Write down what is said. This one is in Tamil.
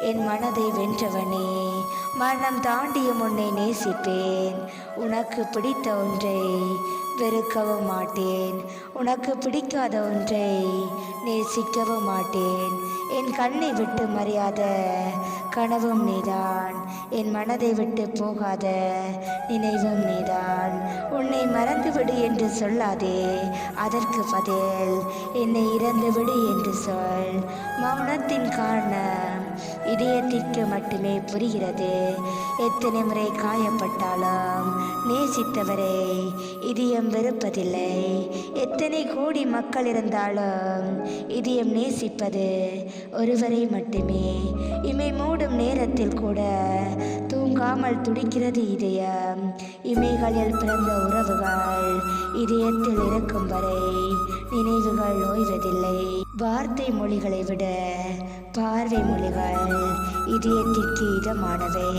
என் மனதை வென்றவனே, மரணம் தாண்டிய உன்னை நேசிப்பேன். உனக்கு பிடித்த ஒன்றை வெறுக்கவும் மாட்டேன், உனக்கு பிடிக்காத ஒன்றை நேசிக்கவும் மாட்டேன். என் கண்ணை விட்டு மறையாத கனவும் நீதான், என் மனதை விட்டு போகாத நினைவும் நீதான். உன்னை மறந்துவிடு என்று சொல்லாதே, அதற்கு பதில் என்னை இறந்துவிடு என்று சொல். மௌனத்தின் காரணம் இதயத்திற்கு மட்டுமே புரிகிறது. எத்தனை முறை காயப்பட்டாலும் நேசித்தவரை இதயம் வெறுப்பதில்லை. எத்தனை கோடி மக்கள் இருந்தாலும் இதயம் நேசிப்பது ஒருவரை மட்டுமே. இமை மூடும் நேரத்தில் கூட தூங்காமல் துடிக்கிறது இதயம். இமைகளில் பிறந்த உறவுகள் இதயத்தில் இருக்கும் வரை நினைவுகள் ஓய்வதில்லை. வார்த்தை மொழிகளை விட பார்வை மொழிகள் இதயத்திற்கு இதமானவை.